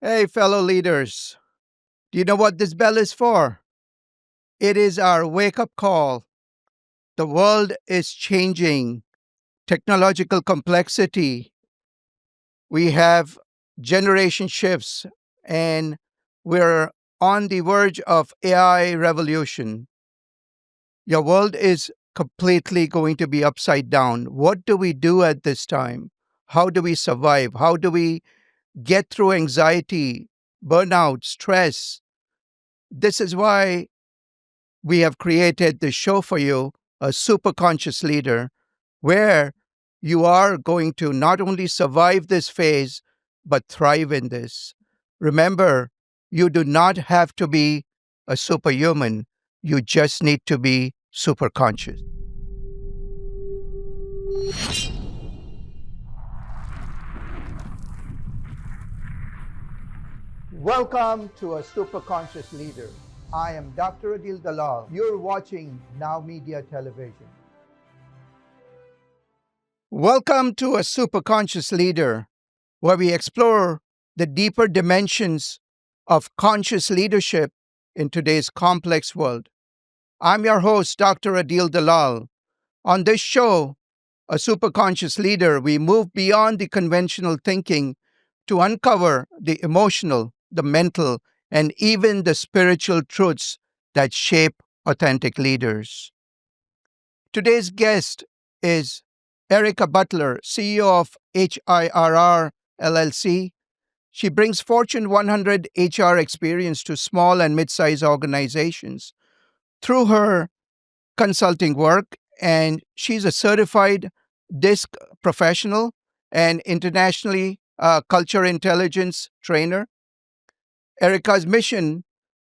Hey, fellow leaders, do you know what this bell is for? It is our wake up call. The world is changing, technological complexity. We have generation shifts, and we're on the verge of AI revolution. Your world is completely going to be upside down. What do we do at this time? How do we survive? How do we get through anxiety, burnout, stress? This is why we have created the show for you, A Superconscious Leader, where you are going to not only survive this phase, but thrive in this. Remember, you do not have to be a superhuman, you just need to be super conscious. Welcome to A Superconscious Leader. I am Dr. Adil Dalal. You're watching Now Media Television. Welcome to A Superconscious Leader, where we explore the deeper dimensions of conscious leadership in today's complex world. I'm your host, Dr. Adil Dalal. On this show, A Superconscious Leader, we move beyond the conventional thinking to uncover the emotional, the mental, and even the spiritual truths that shape authentic leaders. Today's guest is Erica Butler, CEO of Hirr LLC. She brings Fortune 100 HR experience to small and mid sized organizations through her consulting work, and she's a certified DISC professional and internationally culture intelligence trainer. Erica's mission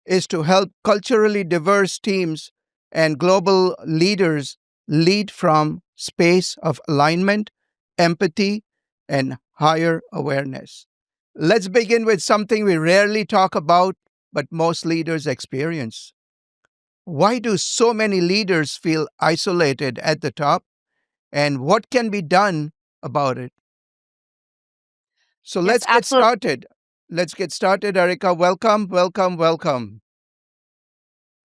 is to help culturally diverse teams and global leaders lead from space of alignment, empathy, and higher awareness. Let's begin with something we rarely talk about, but most leaders experience. Why do so many leaders feel isolated at the top, and what can be done about it? So Yes, let's get absolutely. started. Let's get started, Erica. Welcome, welcome, welcome.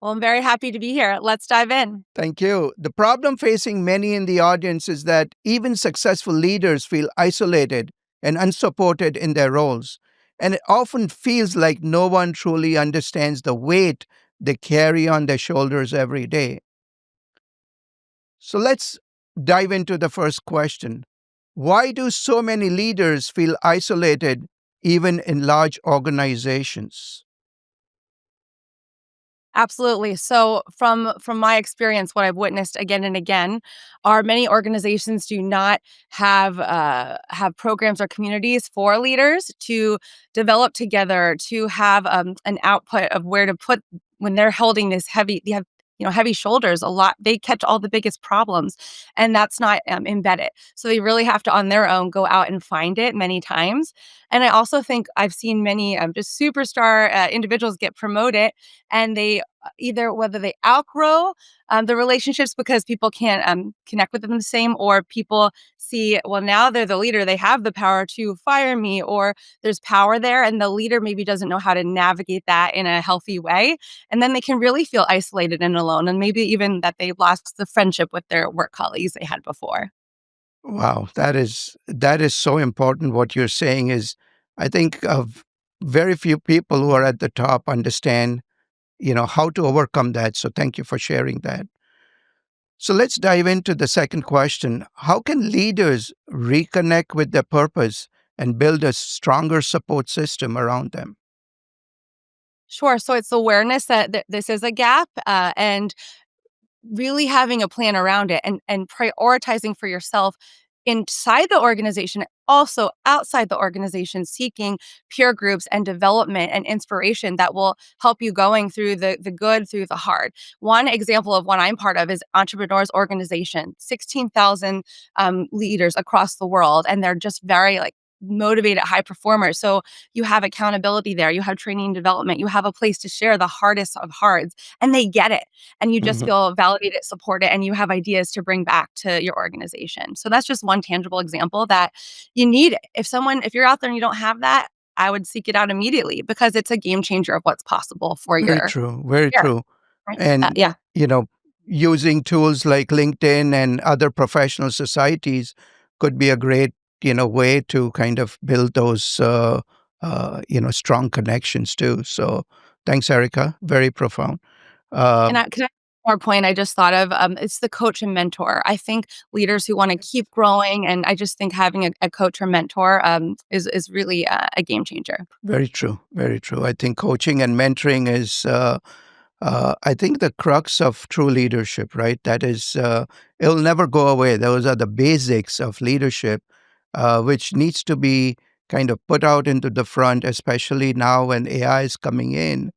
Well, I'm very happy to be here. Let's dive in. Thank you. The problem facing many in the audience is that even successful leaders feel isolated and unsupported in their roles. And it often feels like no one truly understands the weight they carry on their shoulders every day. So let's dive into the first question. Why do so many leaders feel isolated even in large organizations? Absolutely. So from my experience, what I've witnessed again and again are many organizations do not have programs or communities for leaders to develop together, to have an output of where to put when they're holding this heavy. They have heavy shoulders a lot. They catch all the biggest problems, and that's not embedded. So they really have to on their own go out and find it many times. And I also think I've seen many just superstar individuals get promoted, and they either whether they outgrow the relationships because people can't connect with them the same, or people see, well, now they're the leader, they have the power to fire me, or there's power there, and the leader maybe doesn't know how to navigate that in a healthy way. And then they can really feel isolated and alone, and maybe even that they lost the friendship with their work colleagues they had before. Wow, that is so important. What you're saying is, I think of very few people who are at the top understand, how to overcome that. So thank you for sharing that. So let's dive into the second question. How can leaders reconnect with their purpose and build a stronger support system around them? Sure. So it's awareness that this is a gap, and really having a plan around it, and prioritizing for yourself inside the organization, also outside the organization, seeking peer groups and development and inspiration that will help you going through the good, through the hard. One example of one I'm part of is Entrepreneurs Organization, 16,000 leaders across the world, and they're just very motivated high performers. So you have accountability there, you have training and development, you have a place to share the hardest of hards, and they get it, and you just Mhm. feel validated, supported, and you have ideas to bring back to your organization. So that's just one tangible example that you need it. If you're out there and you don't have that, I would seek it out immediately because it's a game changer of what's possible for Very your true. Very career, true. right? And, Yeah. you know, using tools like LinkedIn and other professional societies could be a great, way to kind of build those, strong connections too. So thanks, Erica. Very profound. And Um, can I more point I just thought of, it's the coach and mentor. I think leaders who wanna keep growing, and I just think having a coach or mentor, is really a game changer. Very true. Very true. I think coaching and mentoring is, I think, the crux of true leadership, right? That is, it'll never go away. Those are the basics of leadership, which needs to be kind of put out into the front, especially now when AI is coming in.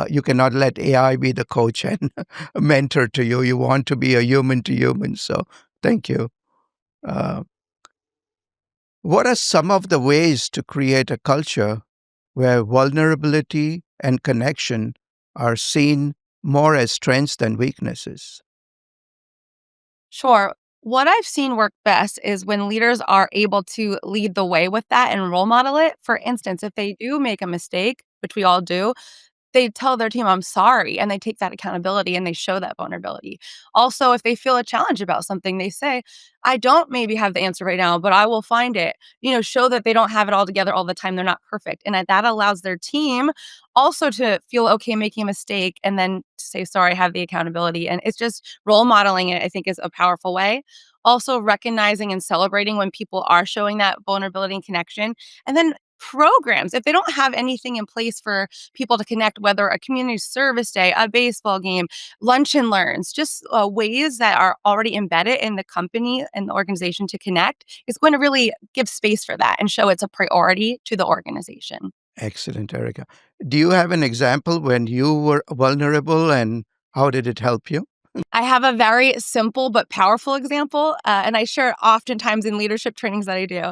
You cannot let AI be the coach and mentor to you. You want to be a human to human. So, thank you. Uh, what are some of the ways to create a culture where vulnerability and connection are seen more as strengths than weaknesses? Sure. What I've seen work best is when leaders are able to lead the way with that and role model it. For instance, if they do make a mistake, which we all do, they tell their team, "I'm sorry," and they take that accountability and they show that vulnerability. Also, if they feel a challenge about something, they say, "I don't maybe have the answer right now, but I will find it." Show that they don't have it all together all the time. They're not perfect. And that allows their team also to feel okay making a mistake and then to say, "Sorry, I have the accountability." And it's just role modeling it, I think, is a powerful way. Also, recognizing and celebrating when people are showing that vulnerability and connection. And then programs, if they don't have anything in place for people to connect, whether a community service day, a baseball game, lunch and learns, just ways that are already embedded in the company and the organization to connect is going to really give space for that and show it's a priority to the organization. Excellent, Erica. Do you have an example when you were vulnerable and how did it help you? I have a very simple but powerful example, and I share it oftentimes in leadership trainings that I do.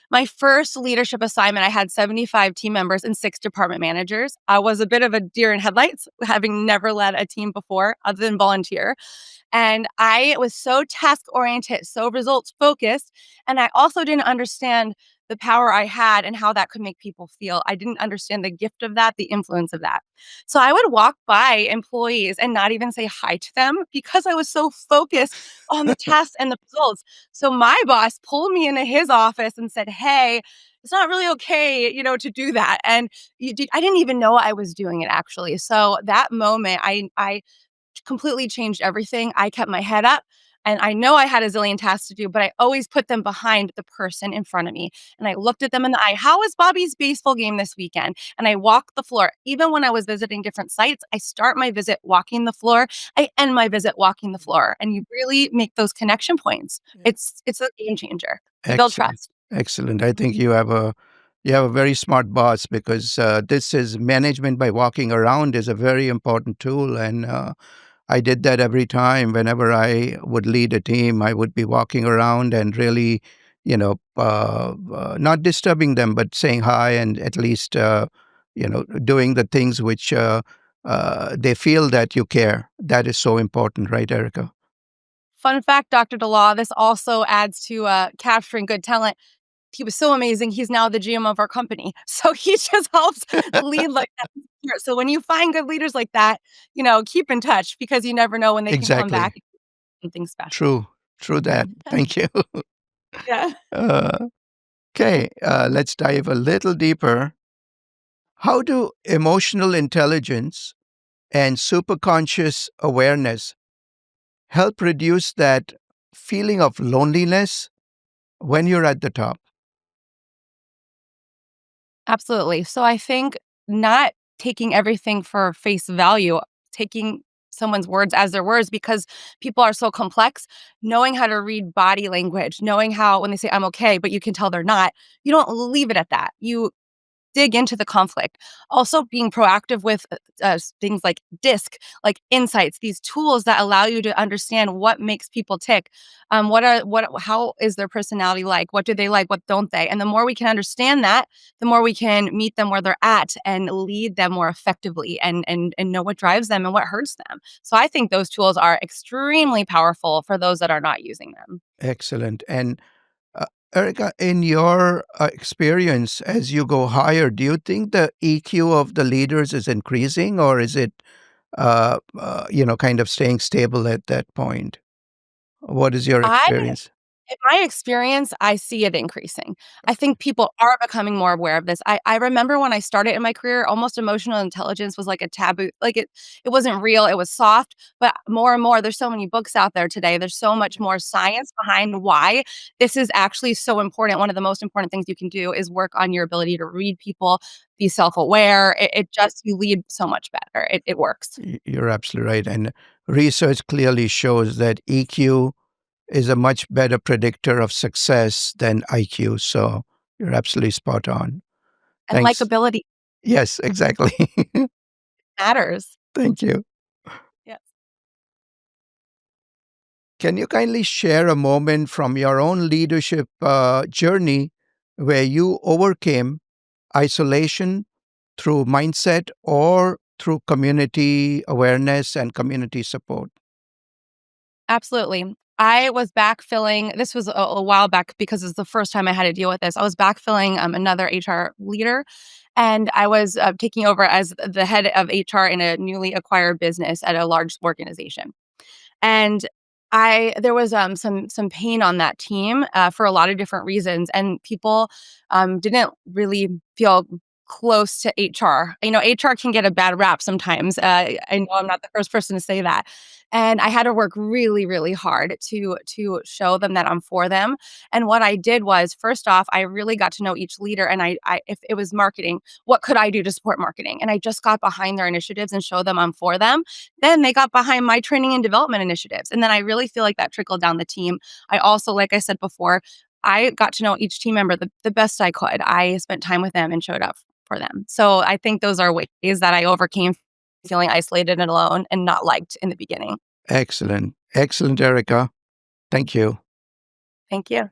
My first leadership assignment, I had 75 team members and 6 department managers. I was a bit of a deer in headlights, having never led a team before other than volunteer. And I was so task oriented, so results focused. And I also didn't understand the power I had and how that could make people feel. I didn't understand the gift of that, the influence of that. So I would walk by employees and not even say hi to them because I was so focused on the tasks and the results. So my boss pulled me into his office and said, "Hey, it's not really okay, to do that." And I didn't even know I was doing it actually. So that moment, I completely changed everything. I kept my head up and I know I had a zillion tasks to do, but I always put them behind the person in front of me. And I looked at them in the eye. "How was Bobby's baseball game this weekend?" And I walked the floor. Even when I was visiting different sites, I start my visit walking the floor. I end my visit walking the floor. And you really make those connection points. Yeah. It's a game changer. You build Excellent. trust. Excellent. I think you have a very smart boss because this is management by walking around is a very important tool, and I did that every time. Whenever I would lead a team, I would be walking around and really, not disturbing them, but saying hi and at least, doing the things which they feel that you care. That is so important, right, Erica? Fun fact, Dr. Dalal, this also adds to capturing good talent. He was so amazing. He's now the GM of our company. So he just helps lead like that. So when you find good leaders like that, keep in touch because you never know when they can come back Exactly. and do something special. True. True that. Thank you. Yeah. uh, okay. Let's dive a little deeper. How do emotional intelligence and superconscious awareness help reduce that feeling of loneliness when you're at the top? Absolutely. So I think not taking everything for face value, taking someone's words as their words because people are so complex, knowing how to read body language, knowing how when they say "I'm okay," but you can tell they're not, you don't leave it at that. You dig into the conflict. Also, being proactive with things like DISC, like insights, these tools that allow you to understand what makes people tick. How is their personality like? What do they like? What don't they? And the more we can understand that, the more we can meet them where they're at and lead them more effectively and know what drives them and what hurts them. So I think those tools are extremely powerful for those that are not using them. Excellent. And Erica, in your experience as you go higher, do you think the EQ of the leaders is increasing, or is it, kind of staying stable at that point? What is your I experience? In my experience, I see it increasing. I think people are becoming more aware of this. I remember when I started in my career, almost emotional intelligence was like a taboo. Like it wasn't real, it was soft, but more and more there's so many books out there today. There's so much more science behind why this is actually so important. One of the most important things you can do is work on your ability to read people, be self-aware. It just you lead so much better. It works. You're absolutely right. And research clearly shows that EQ is a much better predictor of success than IQ. So you're absolutely spot on. And Thanks. likability Yes, exactly. matters. Thank you. Yes. Can you kindly share a moment from your own leadership journey where you overcame isolation through mindset or through community awareness and community support? Absolutely. I was backfilling this was a while back because it's the first time I had to deal with this. I was backfilling, another HR leader, and I was, taking over as the head of HR in a newly acquired business at a large organization. And I there was, some pain on that team, for a lot of different reasons, and people, didn't really feel close to HR. You know, HR can get a bad rap sometimes. I know I'm not the first person to say that. And I had to work really, really hard to show them that I'm for them. And what I did was, first off, I really got to know each leader, and I if it was marketing, what could I do to support marketing? And I just got behind their initiatives and show them I'm for them. Then they got behind my training and development initiatives. And then I really feel like that trickled down the team. I also, like I said before, I got to know each team member the best I could. I spent time with them and showed up for them. So I think those are ways that I overcame feeling isolated and alone and not liked in the beginning. Excellent. Excellent, Erica. Thank you. Thank you.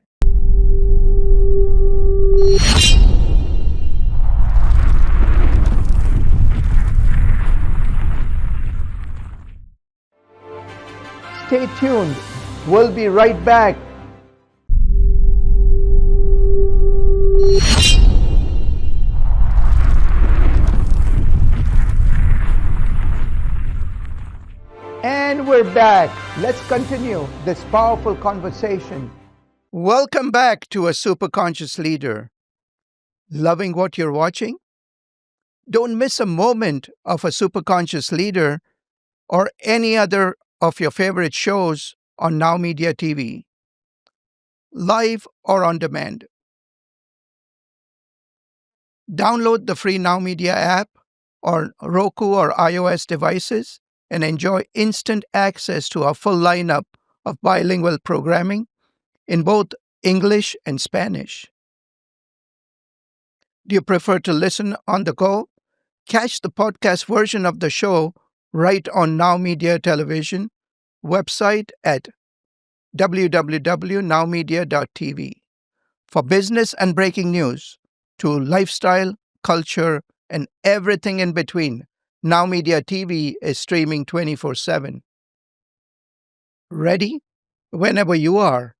Stay tuned. We'll be right back. And we're back. Let's continue this powerful conversation. Welcome back to A Superconscious Leader. Loving what you're watching? Don't miss a moment of A Superconscious Leader or any other of your favorite shows on Now Media TV, live or on demand. Download the free Now Media app on Roku or iOS devices and enjoy instant access to our full lineup of bilingual programming in both English and Spanish. Do you prefer to listen on the go? Catch the podcast version of the show right on Now Media Television website at www.nowmedia.tv. For business and breaking news, to lifestyle, culture, and everything in between, Now Media TV is streaming 24/7. Ready? Whenever you are.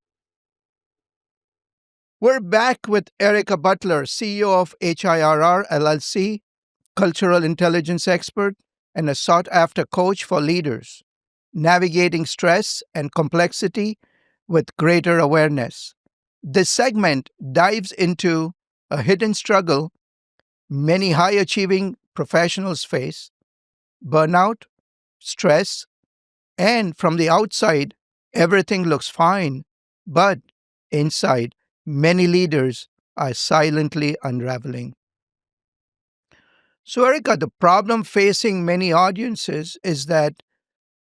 We're back with Erica Butler, CEO of Hirr LLC, cultural intelligence expert, and a sought after coach for leaders, navigating stress and complexity with greater awareness. This segment dives into a hidden struggle many high achieving professionals face: burnout, stress, and from the outside, everything looks fine, but inside, many leaders are silently unraveling. So, Erica, the problem facing many audiences is that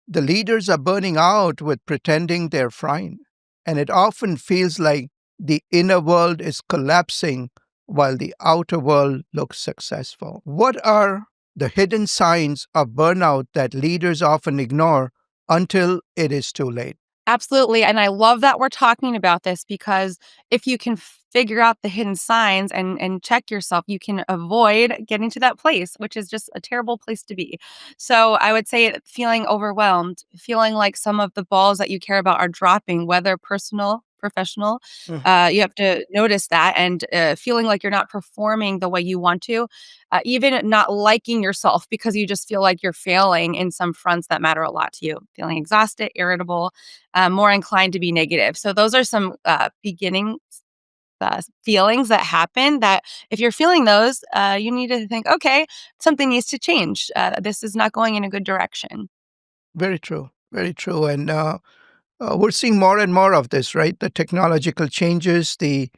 the leaders are burning out with pretending they're fine. And it often feels like the inner world is collapsing while the outer world looks successful. What are the hidden signs of burnout that leaders often ignore until it is too late? Absolutely. And I love that we're talking about this because if you can figure out the hidden signs and check yourself, you can avoid getting to that place, which is just a terrible place to be. So I would say feeling overwhelmed, feeling like some of the balls that you care about are dropping, whether personal, professional. Mm. You have to notice that and feeling like you're not performing the way you want to, even not liking yourself because you just feel like you're failing in some fronts that matter a lot to you, feeling exhausted, irritable, more inclined to be negative. So, those are some beginning feelings that happen that if you're feeling those, you need to think, okay, something needs to change. This is not going in a good direction. Very true. Very true. And we're seeing more and more of this, right? The technological changes, the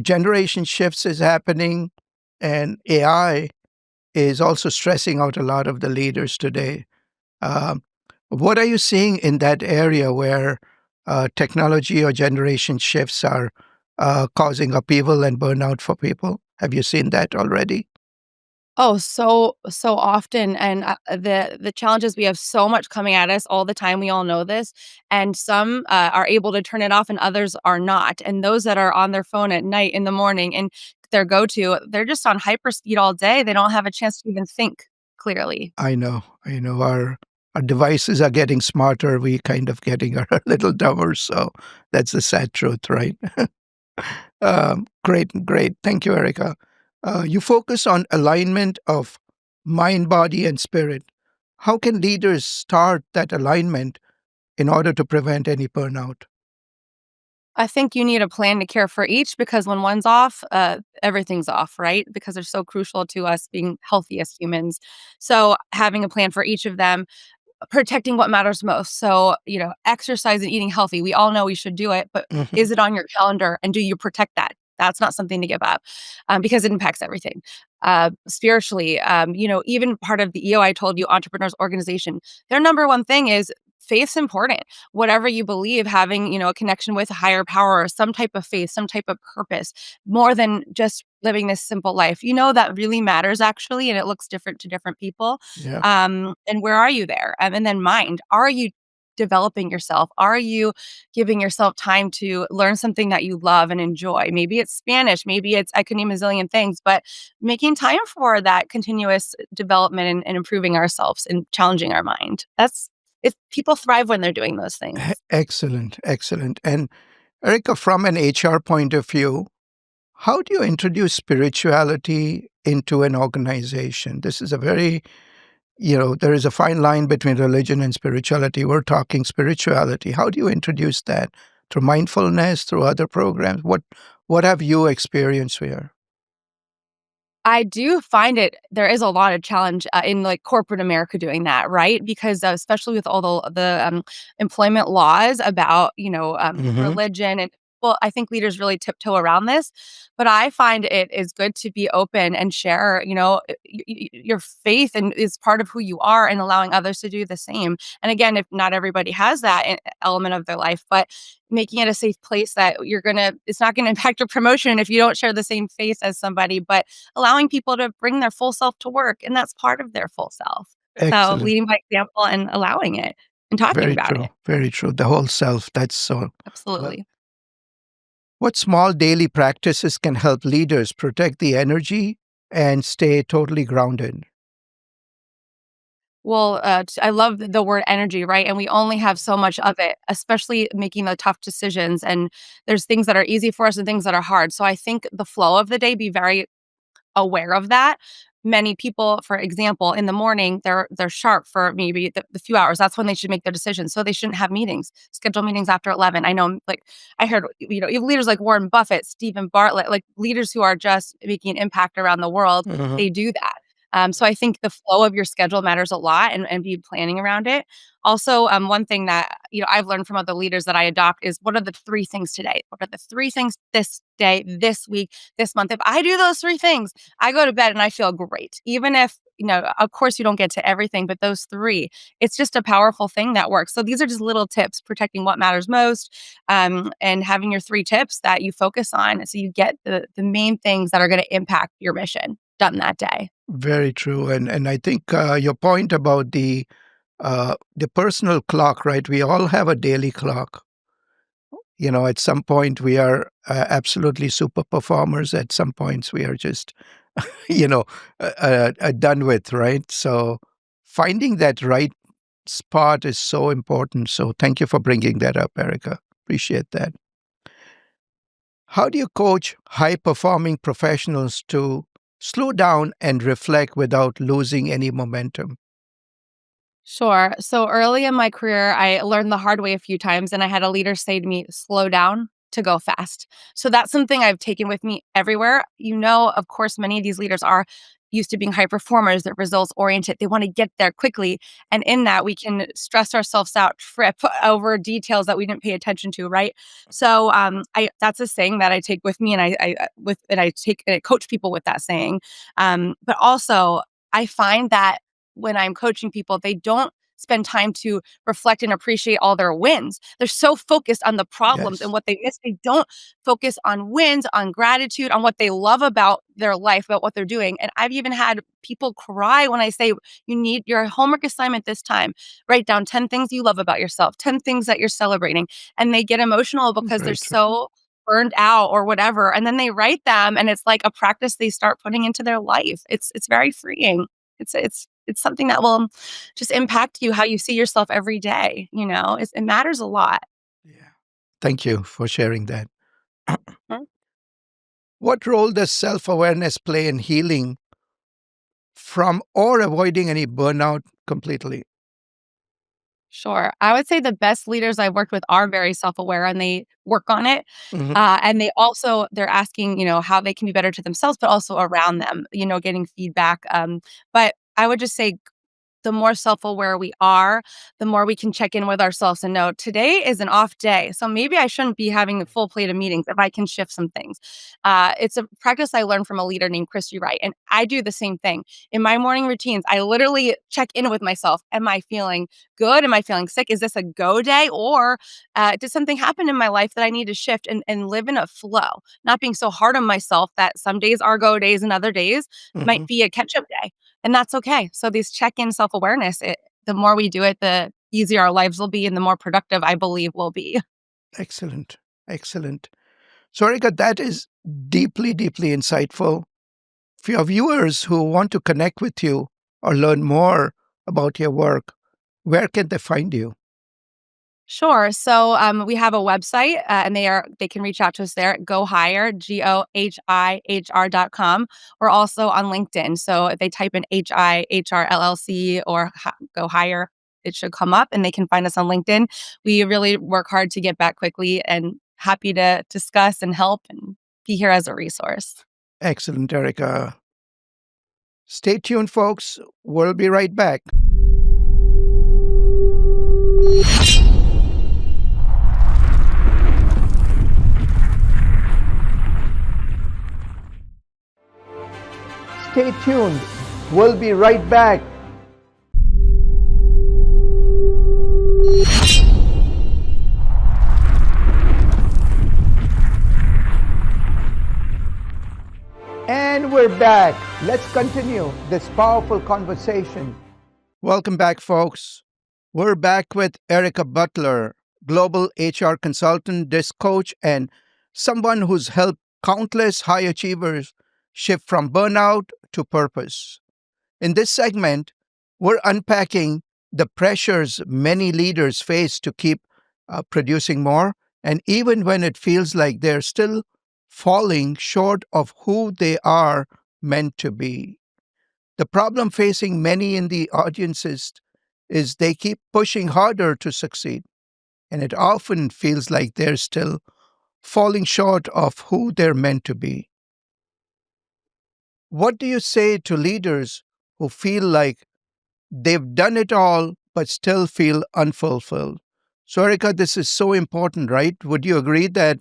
generation shifts is happening, and AI is also stressing out a lot of the leaders today. Um, what are you seeing in that area where technology or generation shifts are causing upheaval and burnout for people? Have you seen that already? Oh, so often, and the challenge is we have so much coming at us all the time. We all know this, and some are able to turn it off, and others are not. And those that are on their phone at night, in the morning, and their go-to, they're just on hyperspeed all day. They don't have a chance to even think clearly. I know, I know. Our devices are getting smarter. We kind of getting a little dumber. So that's the sad truth, right? Great, great. Thank you, Erica. You focus on alignment of mind, body, and spirit. How can leaders start that alignment in order to prevent any burnout? I think you need a plan to care for each because when one's off, everything's off, right? Because they're so crucial to us being healthy as humans. So having a plan for each of them, protecting what matters most. So, exercise and eating healthy. We all know we should do it, but Mhm. is it on your calendar and do you protect that? That's not something to give up because it impacts everything. Spiritually, even part of the EO I told you, entrepreneurs organization, their number one thing is faith's important. Whatever you believe, having, a connection with a higher power or some type of faith, some type of purpose, more than just living this simple life. That really matters actually, and it looks different to different people. Yeah, And where are you there? And then mind, are you developing yourself? Are you giving yourself time to learn something that you love and enjoy? Maybe it's Spanish, maybe it's I could name a zillion things, but making time for that continuous development and improving ourselves and challenging our mind. That's if people thrive when they're doing those things. excellent, excellent. And Erica, from an HR point of view, how do you introduce spirituality into an organization? This is a very, there is a fine line between religion and spirituality. We're talking spirituality. How do you introduce that? Through mindfulness, through other programs? What have you experienced here? I do find there is a lot of challenge, in, like, corporate America doing that, right? Because, especially with all the employment laws about, Hmm. religion and well, I think leaders really tiptoe around this, but I find it is good to be open and share, your faith and is part of who you are and allowing others to do the same. And again, if not everybody has that element of their life, but making it a safe place that it's not gonna impact your promotion if you don't share the same faith as somebody, but allowing people to bring their full self to work, and that's part of their full self. So, Excellent. leading by example and allowing it and talking Very about true. it. Very true. The whole self. That's so well. Absolutely. What small daily practices can help leaders protect the energy and stay totally grounded? Well, I love the word energy, right? And we only have so much of it, especially making the tough decisions, and there's things that are easy for us and things that are hard. So I think the flow of the day, be very aware of that. Many people, for example, in the morning, they're sharp for maybe the few hours. That's when they should make their decisions. So they shouldn't have meetings. Schedule meetings after 11. I know, like I heard, even leaders like Warren Buffett, Stephen Bartlett, like leaders who are just making an impact around the world, Mhm. they do that. So I think the flow of your schedule matters a lot, and be planning around it. Also, one thing that I've learned from other leaders that I adopt is what are the three things today? What are the three things this day, this week, this month? If I do those three things, I go to bed and I feel great. Even if, of course, you don't get to everything, but those three, it's just a powerful thing that works. So these are just little tips, protecting what matters most, and having your three tips that you focus on so you get the main things that are going to impact your mission done that day. Very true. And I think your point about the personal clock, right? We all have a daily clock. At some point we are absolutely super performers. At some points we are just, you know, done with, right? So finding that right spot is so important. So thank you for bringing that up, Erica. Appreciate that. How do you coach high performing professionals to slow down and reflect without losing any momentum? Sure. So early in my career, I learned the hard way a few times, and I had a leader say to me, slow down to go fast. So that's something I've taken with me everywhere. Of course, many of these leaders are used to being high performers, they're results oriented. They want to get there quickly. And in that, we can stress ourselves out, trip over details that we didn't pay attention to, right? So I that's a saying that I take with me, and I coach people with that saying. But also, I find that when I'm coaching people, they don't spend time to reflect and appreciate all their wins. They're so focused on the problems and Yes, what they miss. They don't focus on wins, on gratitude, on what they love about their life, about what they're doing. And I've even had people cry when I say, you need your homework assignment this time. Write down 10 things you love about yourself, 10 things that you're celebrating. And they get emotional because they're very true. so burned out or whatever. And then they write them and it's like a practice they start putting into their life. It's very freeing. It's something that will just impact you how you see yourself every day, it matters a lot. Yeah. Thank you for sharing that. Mm. What role does self awareness play in healing from or avoiding any burnout completely? Sure. I would say the best leaders I've worked with are very self-aware and they work on it. Hmm. And they're asking, how they can be better to themselves, but also around them, getting feedback. But I would just say the more self-aware we are, the more we can check in with ourselves and know today is an off day. So maybe I shouldn't be having a full plate of meetings if I can shift some things. It's a practice I learned from a leader named Christy Wright. And I do the same thing. In my morning routines, I literally check in with myself. Am I feeling good? Am I feeling sick? Is this a go day? Or did something happen in my life that I need to shift and live in a flow? Not being so hard on myself that some days are go days and other days Hmm. might be a catch up day. And that's okay. So these check-in self-awareness, the more we do it, the easier our lives will be and the more productive I believe we'll be. Excellent. Excellent. So, Erica, that is deeply, deeply insightful. For your viewers who want to connect with you or learn more about your work, where can they find you? Sure. So we have a website and they can reach out to us there at gohire.com. We're also on LinkedIn. So if they type in HIHR LLC or go hire, it should come up and they can find us on LinkedIn. We really work hard to get back quickly and happy to discuss and help and be here as a resource. Excellent, Erica. Stay tuned, folks. We'll be right back. Stay tuned. We'll be right back. And we're back. Let's continue this powerful conversation. Welcome back, folks. We're back with Erica Butler, global HR consultant, disc coach, and someone who's helped countless high achievers shift from burnout to purpose. In this segment, we're unpacking the pressures many leaders face to keep producing more, and even when it feels like they're still falling short of who they are meant to be. The problem facing many in the audiences is they keep pushing harder to succeed, and it often feels like they're still falling short of who they're meant to be. What do you say to leaders who feel like they've done it all but still feel unfulfilled? So, Erica, this is so important, right? Would you agree that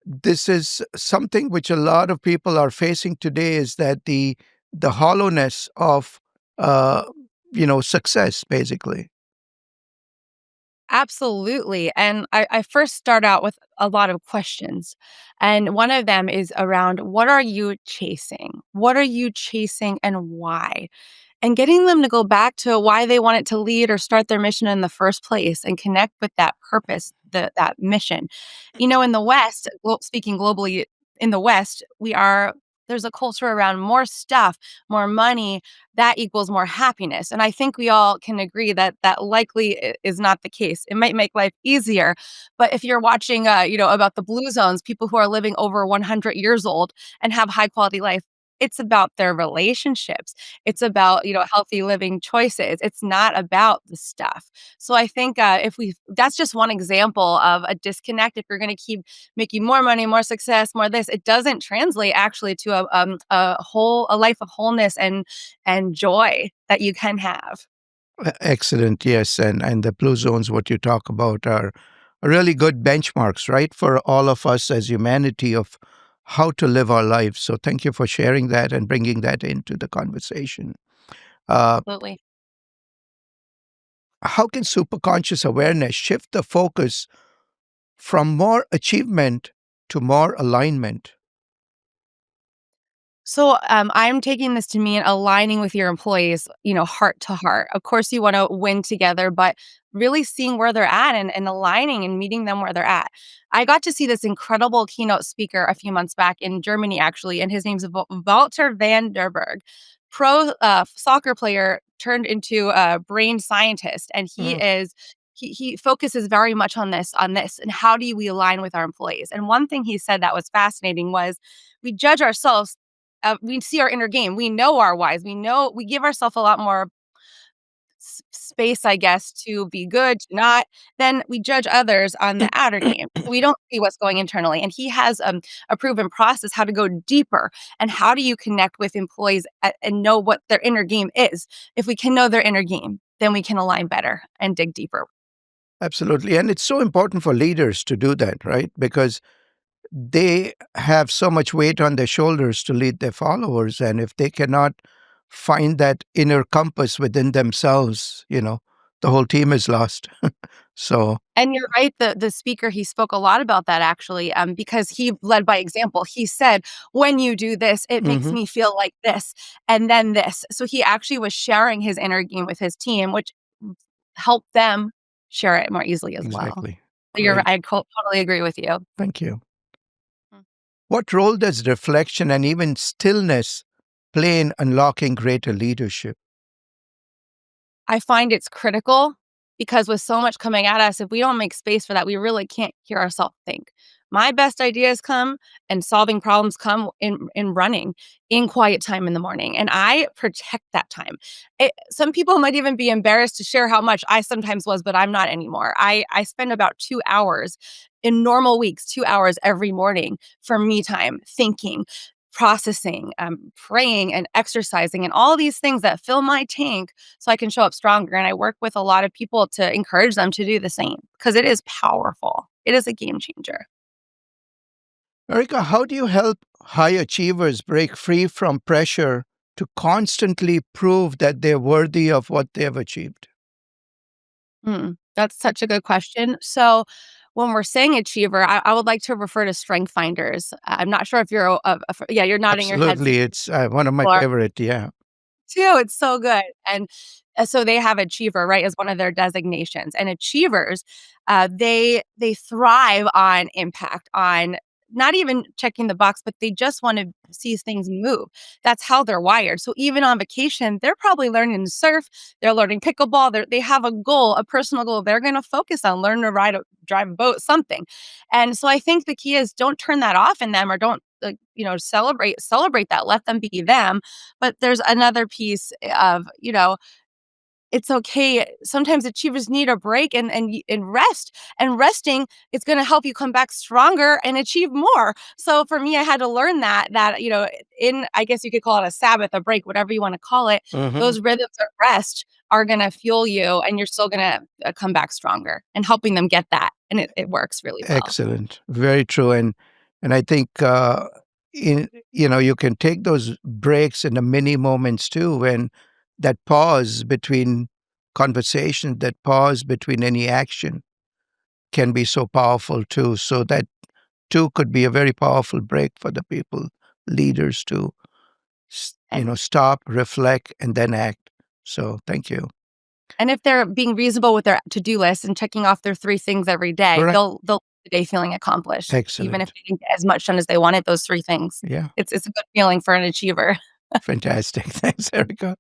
this is something which a lot of people are facing today? Is that the hollowness of uh, success, basically? Absolutely. And I first start out with a lot of questions. And one of them is around what are you chasing? What are you chasing and why? And getting them to go back to why they wanted to lead or start their mission in the first place and connect with that purpose, that mission. In the West, speaking globally, in the West, we are there's a culture around more stuff, more money, that equals more happiness. And I think we all can agree that that likely is not the case. It might make life easier, but if you're watching, about the blue zones, people who are living over 100 years old and have high quality life, it's about their relationships. It's about, healthy living choices. It's not about the stuff. So I think if we, that's just one example of a disconnect. If you're going to keep making more money, more success, more this, it doesn't translate actually to a life of wholeness and joy that you can have. Excellent, yes. And the blue zones, what you talk about, are really good benchmarks, right, for all of us as humanity of how to live our lives. So thank you for sharing that and bringing that into the conversation. Uh, Absolutely. how can superconscious awareness shift the focus from more achievement to more alignment? So I'm taking this to mean aligning with your employees, heart to heart. Of course, you want to win together, but really seeing where they're at and aligning and meeting them where they're at. I got to see this incredible keynote speaker a few months back in Germany, actually, and his name's Walter van der Berg, pro soccer player turned into a brain scientist, and he Mm, is. He focuses very much on this and how do we align with our employees. And one thing he said that was fascinating was we judge ourselves, we see our inner game. We know our whys. We know we give ourselves a lot more space, I guess, to be good, to not. Then we judge others on the outer game. We don't see what's going internally. And he has a proven process how to go deeper. And how do you connect with employees and know what their inner game is? If we can know their inner game, then we can align better and dig deeper. absolutely. And it's so important for leaders to do that, right? Because they have so much weight on their shoulders to lead their followers. And if they cannot find that inner compass within themselves, the whole team is lost. So, And you're right, the speaker, he spoke a lot about that actually, because he led by example. He said, "When you do this, it makes mhm, me feel like this, and then this." So he actually was sharing his inner game with his team, which helped them share it more easily as well. exactly. So you're Great. I totally agree with you. Thank you. Mm. What role does reflection and even stillness play in unlocking greater leadership? I find it's critical because with so much coming at us, if we don't make space for that, we really can't hear ourselves think. My best ideas come and solving problems come in running in quiet time in the morning, and I protect that time. Some people might even be embarrassed to share how much I sometimes was, but I'm not anymore. I spend about 2 hours in normal weeks, 2 hours every morning for me time, thinking, processing, praying, and exercising, and all these things that fill my tank so I can show up stronger. And I work with a lot of people to encourage them to do the same because it is powerful. It is a game changer. Erica, how do you help high achievers break free from pressure to constantly prove that they're worthy of what they have achieved? That's such a good question. So, when we're saying achiever, I would like to refer to strength finders. I'm not sure if you're, yeah, you're nodding your head. So Absolutely. It's one of my people are favorite. Yeah. too. It's so good. And so they have achiever, right, as one of their designations. And achievers, they thrive on impact, on not even checking the box, but they just want to see things move. That's how they're wired. So even on vacation, they're probably learning to surf, they're learning pickleball, they have a goal, a personal goal they're going to focus on, learn to drive a boat, something. And so I think the key is don't turn that off in them or don't celebrate that, let them be them. But there's another piece of, it's okay. Sometimes achievers need a break and rest. And resting is going to help you come back stronger and achieve more. So for me, I had to learn that in, I guess you could call it a Sabbath, a break, whatever you want to call it. Hmm. Those rhythms of rest are going to fuel you, and you're still going to come back stronger. And helping them get that, and it works really well. Excellent. Very true. And I think you can take those breaks in the mini moments too, when that pause between conversation, that pause between any action can be so powerful too. So that too could be a very powerful break for the people, leaders to And stop, reflect, and then act. So thank you. and if they're being reasonable with their to-do list and checking off their 3 things every day, Correct. they'll the day feeling accomplished, even if Excellent. they didn't get as much done as they wanted, those 3 things. Yeah. It's a good feeling for an achiever. Fantastic. Thanks, Erica.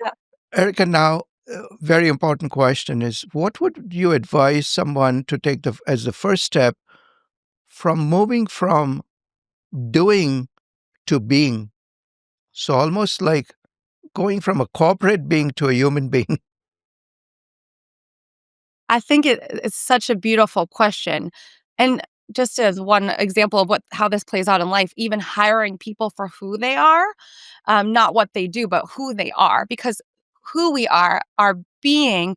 Yeah. Erica, now, very important question is what would you advise someone to take as the first step from moving from doing to being? So almost like going from a corporate being to a human being. I think it's such a beautiful question. And just as one example of how this plays out in life, even hiring people for who they are, not what they do, but who they are, because who we are, our being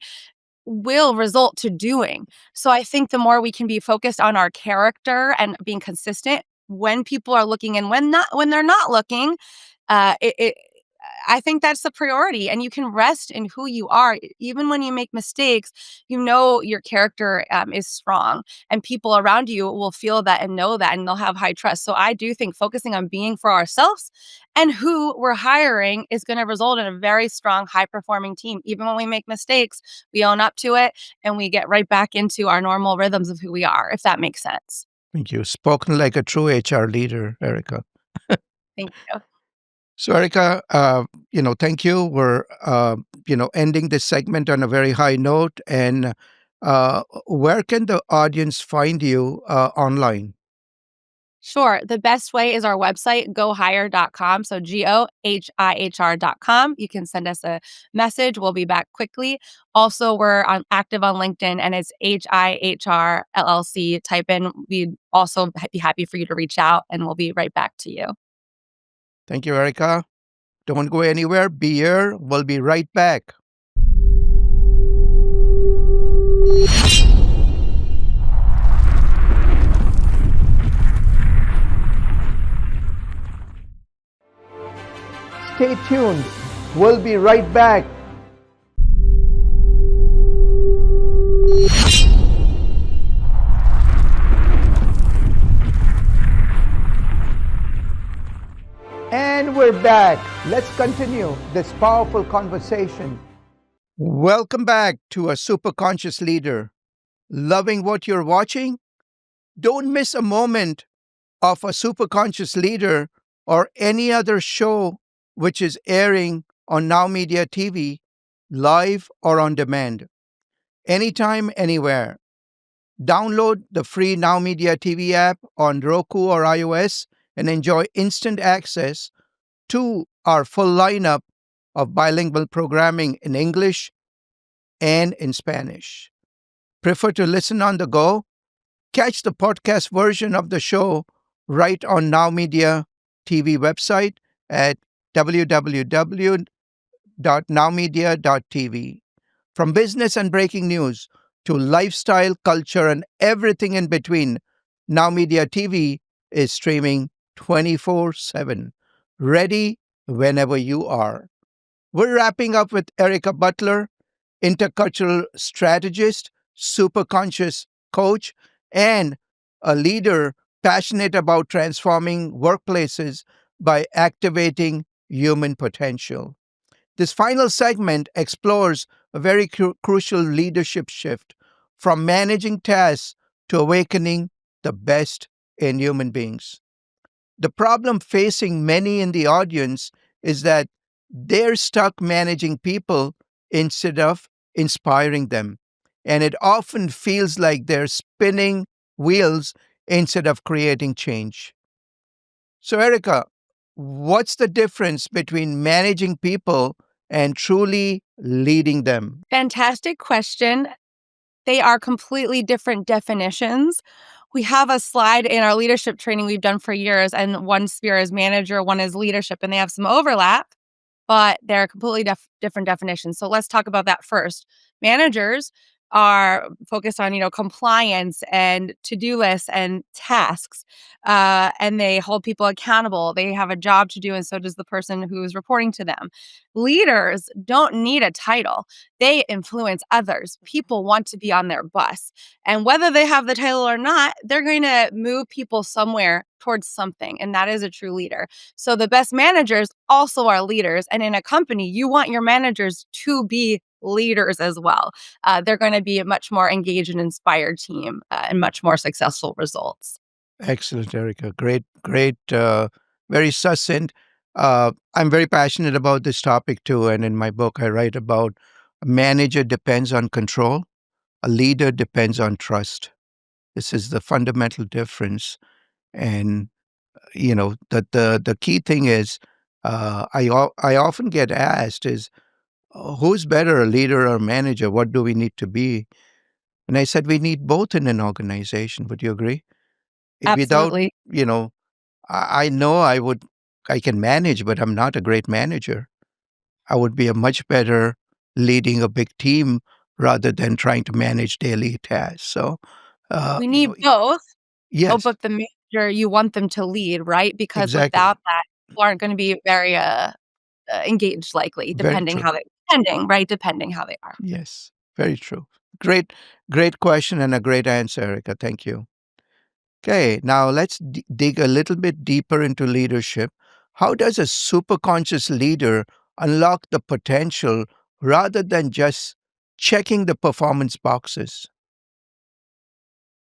will result to doing. So I think the more we can be focused on our character and being consistent when people are looking and when they're not looking, it I think that's the priority, and you can rest in who you are. Even when you make mistakes, you know your character is strong, and people around you will feel that and know that, and they'll have high trust. So I do think focusing on being for ourselves and who we're hiring is going to result in a very strong, high performing team. Even when we make mistakes, we own up to it and we get right back into our normal rhythms of who we are, if that makes sense. Thank you. Spoken like a true HR leader, Erica. Thank you. So, Erica, thank you. We're, ending this segment on a very high note. And where can the audience find you online? Sure. The best way is our website, gohire.com. So gohihr.com. You can send us a message. We'll be back quickly. Also, we're active on LinkedIn and it's HIHR LLC. Type in. We'd also be happy for you to reach out and we'll be right back to you. Thank you, Erica. Don't go anywhere. Be here. We'll be right back. Stay tuned. We'll be right back. And we're back. Let's continue this powerful conversation. Welcome back to A Superconscious Leader. Loving what you're watching? Don't miss a moment of A Superconscious Leader or any other show which is airing on Now Media TV, live or on demand. Anytime, anywhere. Download the free Now Media TV app on Roku or iOS and enjoy instant access to our full lineup of bilingual programming in English and in Spanish. Prefer to listen on the go? Catch the podcast version of the show right on Now Media TV website at www.nowmedia.tv. From business and breaking news to lifestyle, culture, and everything in between, Now Media TV is streaming 24/7, ready whenever you are. We're wrapping up with Erica Butler, intercultural strategist, superconscious coach, and a leader passionate about transforming workplaces by activating human potential. This final segment explores a very crucial leadership shift from managing tasks to awakening the best in human beings. The problem facing many in the audience is that they're stuck managing people instead of inspiring them. And it often feels like they're spinning wheels instead of creating change. So, Erica, what's the difference between managing people and truly leading them? Fantastic question. They are completely different definitions. We have a slide in our leadership training we've done for years, and one sphere is manager, one is leadership, and they have some overlap, but they're completely different definitions. So let's talk about that first. Managers are focused on, compliance and to-do lists and tasks, and they hold people accountable. They have a job to do, and so does the person who is reporting to them. Leaders don't need a title. They influence others. People want to be on their bus. And whether they have the title or not, they're going to move people somewhere towards something. And that is a true leader. So the best managers also are leaders. And in a company, you want your managers to be leaders as well. They're going to be a much more engaged and inspired team and much more successful results. Excellent, Erica. Great, great, very succinct. I'm very passionate about this topic too. And in my book, I write about a manager depends on control, a leader depends on trust. This is the fundamental difference. And, the key thing is, I often get asked is, who's better, a leader or a manager? What do we need to be? And I said, we need both in an organization. Would you agree? Without, Absolutely. you know, I know I can manage, but I'm not a great manager. I would be a much better leading a big team rather than trying to manage daily tasks. So, We need both. Oh, yes, but the manager, you want them to lead, right? Because exactly. without that, people aren't gonna be very, engaged likely, Very true. depending how they are. Yes, very true. Great, great question and a great answer, Erica. Thank you. Okay, now let's dig a little bit deeper into leadership. How does a superconscious leader unlock the potential rather than just checking the performance boxes?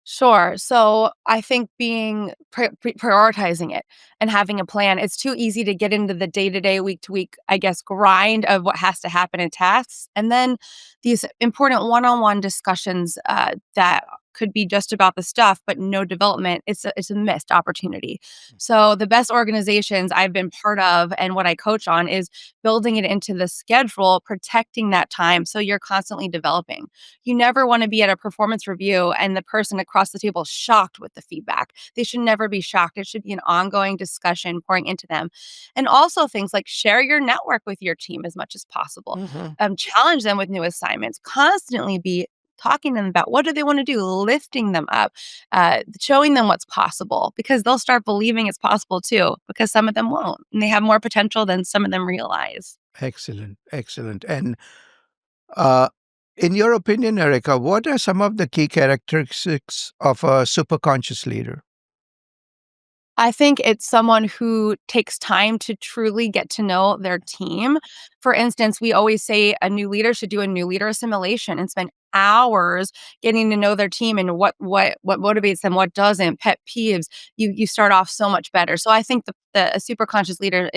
Sure. So I think being prioritizing it and having a plan, it's too easy to get into the day to day, week to week, I guess, grind of what has to happen in tasks. And then these important one on one discussions that could be just about the stuff, but no development. It's a missed opportunity. So the best organizations I've been part of and what I coach on is building it into the schedule, protecting that time so you're constantly developing. You never want to be at a performance review and the person across the table is shocked with the feedback. They should never be shocked. It should be an ongoing discussion pouring into them. And also things like share your network with your team as much as possible. Hmm. Challenge them with new assignments. Constantly be talking to them about what do they want to do, lifting them up, showing them what's possible because they'll start believing it's possible too because some of them won't and they have more potential than some of them realize. Excellent, excellent. And uh, in your opinion, Erica, what are some of the key characteristics of a superconscious leader? I think it's someone who takes time to truly get to know their team. For instance, we always say a new leader should do a new leader assimilation and spend hours getting to know their team and what motivates them, what doesn't, pet peeves. You start off so much better. So I think the a super conscious leader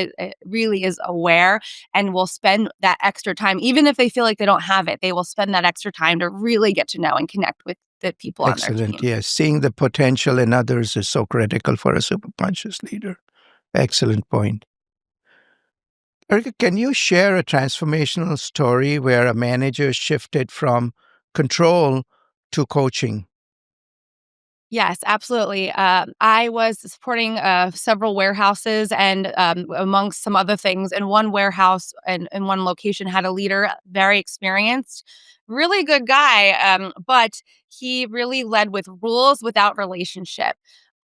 really is aware and will spend that extra time, even if they feel like they don't have it. They will spend that extra time to really get to know and connect with the people on their Excellent. team. Yes. Seeing the potential in others is so critical for a superconscious leader. Excellent point. Erica, can you share a transformational story where a manager shifted from control to coaching? Yes, absolutely. I was supporting several warehouses, and amongst some other things, and one warehouse and in one location had a leader, very experienced, really good guy, but he really led with rules without relationship.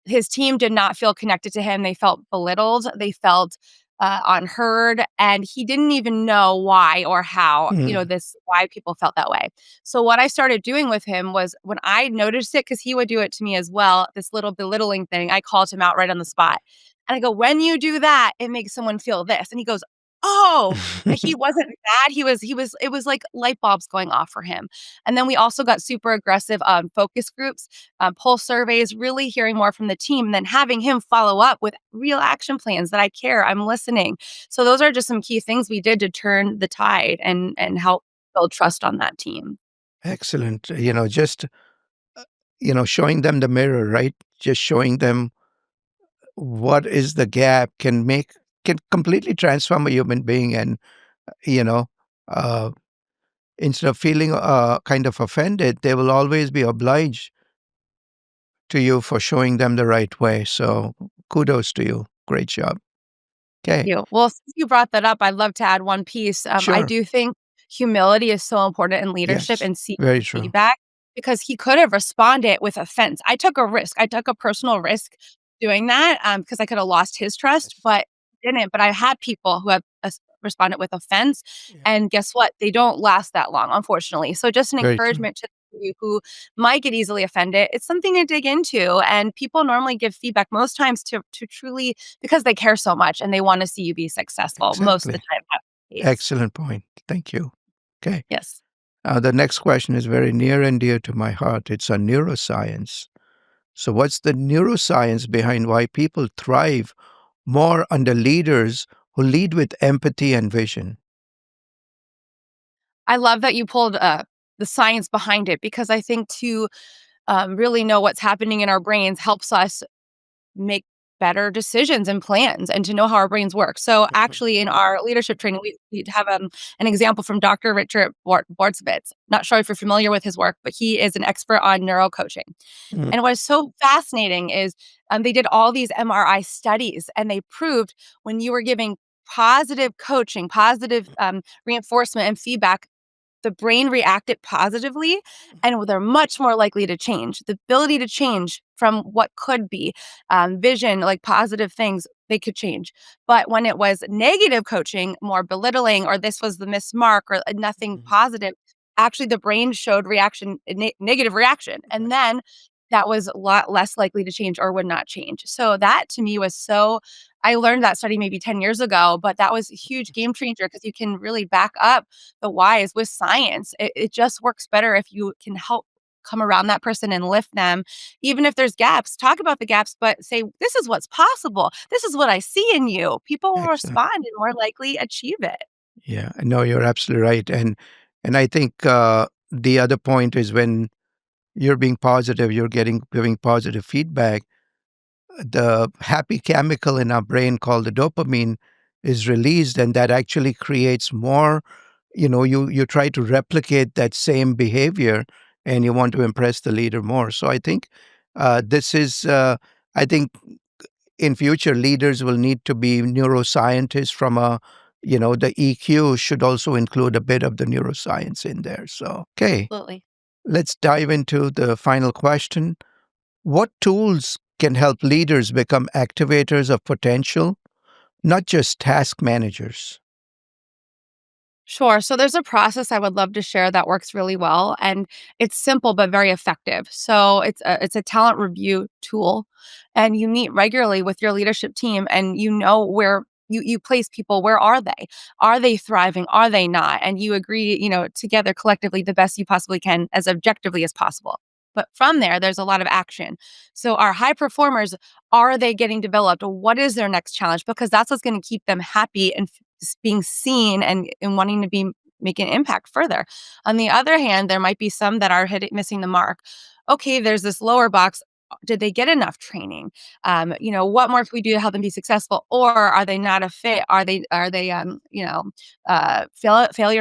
His team did not feel connected to him. They felt belittled. They felt unheard, and he didn't even know why or how. Mhm. Why people felt that way. So what I started doing with him was when I noticed it, because he would do it to me as well. This little belittling thing, I called him out right on the spot, and I go, "When you do that, it makes someone feel this," and he goes, "Oh." He wasn't mad. He was. It was like light bulbs going off for him. And then we also got super aggressive focus groups, pulse surveys, really hearing more from the team, and then having him follow up with real action plans that I care, I'm listening. So those are just some key things we did to turn the tide and help build trust on that team. Excellent. Just showing them the mirror, right? Just showing them what is the gap can completely transform a human being. And you know, uh, instead of feeling kind of offended, they will always be obliged to you for showing them the right way. So kudos to you. Great job. Okay. You. Well, since you brought that up, I'd love to add one piece. I Sure. do think humility is so important in leadership Yes. and seeking Very true. feedback because he could have responded with offense. I took a risk. I took a personal risk doing that because I could have lost his trust, Yes. but didn't. But I had people who have responded with offense, Yeah. and guess what? They don't last that long, unfortunately. So just an Very true. encouragement to you who might get easily offended. It's something to dig into, and people normally give feedback most times to truly because they care so much and they wanna see you be successful. Most of the Exactly. time, that's the case. Excellent point. Thank you. Okay. Yes. The next question is very near and dear to my heart. It's on neuroscience. So, what's the neuroscience behind why people thrive more under leaders who lead with empathy and vision? I love that you pulled the science behind it because I think to really know what's happening in our brains helps us make better decisions and plans and to know how our brains work. So actually in our leadership training, we have an example from Dr. Richard Bortzovitz. Not sure if you're familiar with his work, but he is an expert on neurocoaching. Mm, And what's so fascinating is they did all these MRI studies and they proved when you were giving positive coaching, positive reinforcement and feedback, the brain reacted positively and they're much more likely to change. The ability to change from what could be vision, like positive things, they could change. But when it was negative coaching, more belittling, or this was the missed mark, or nothing mhm. positive, actually the brain showed reaction, negative reaction. And Right. then that was a lot less likely to change or would not change. So that to me was so I learned that study maybe 10 years ago, but that was a huge game changer because you can really back up the whys with science. It just works better if you can help come around that person and lift them. Even if there's gaps, talk about the gaps, but say, this is what's possible. This is what I see in you. People will Excellent. respond and more likely achieve it. Yeah, no, you're absolutely right. And I think the other point is when you're being positive, you're giving positive feedback. The happy chemical in our brain called the dopamine is released, and that actually creates more. You try to replicate that same behavior, and you want to impress the leader more. So I think this is. I think in future leaders will need to be neuroscientists from a. The EQ should also include a bit of the neuroscience in there. So okay, Absolutely. let's dive into the final question. What tools can help leaders become activators of potential, not just task managers? Sure. So there's a process I would love to share that works really well, and it's simple but very effective. So it's a talent review tool, and you meet regularly with your leadership team, and you know where you place people. Where are they? Are they thriving? Are they not? And you agree, together collectively the best you possibly can, as objectively as possible. But from there, there's a lot of action. So our high performers, are they getting developed? What is their next challenge? Because that's what's going to keep them happy and being seen and wanting to be making an impact further. On the other hand, there might be some that are missing the mark. Okay, there's this lower box. Did they get enough training? What more can we do to help them be successful? Or are they not a fit? Are they failure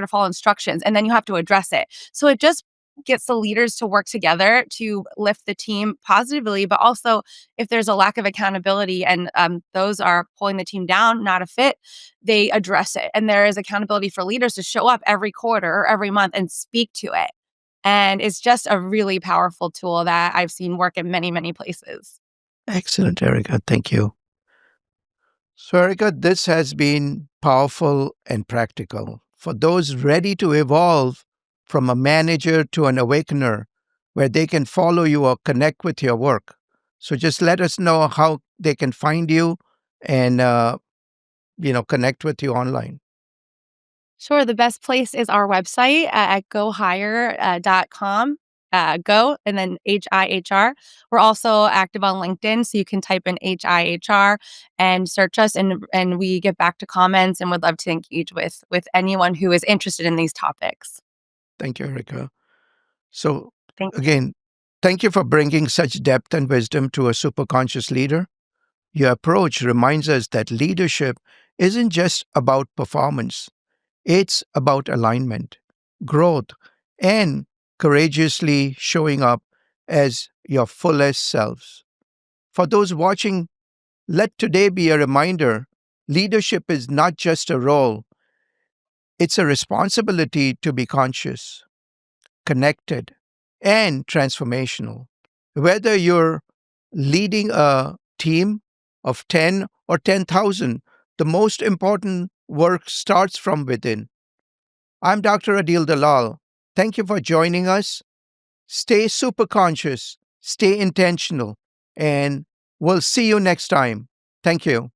to follow instructions? And then you have to address it. So it just gets the leaders to work together to lift the team positively, but also if there's a lack of accountability and those are pulling the team down, not a fit, they address it. And there is accountability for leaders to show up every quarter or every month and speak to it. And it's just a really powerful tool that I've seen work in many, many places. Excellent, Erica. Thank you. So, Erica, this has been powerful and practical. For those ready to evolve from a manager to an awakener, where they can follow you or connect with your work. So, just let us know how they can find you and, connect with you online. Sure. The best place is our website at gohire.com. Go and then HIHR. We're also active on LinkedIn, so you can type in HIHR and search us, and we get back to comments and would love to engage with anyone who is interested in these topics. Thank you, Erica. So, Thank you. again, thank you for bringing such depth and wisdom to a superconscious leader. Your approach reminds us that leadership isn't just about performance, it's about alignment, growth, and courageously showing up as your fullest selves. For those watching, let today be a reminder leadership is not just a role, it's a responsibility to be conscious, connected, and transformational. Whether you're leading a team of 10 or 10,000, the most important work starts from within. I'm Dr. Adil Dalal. Thank you for joining us. Stay super conscious, stay intentional, and we'll see you next time. Thank you.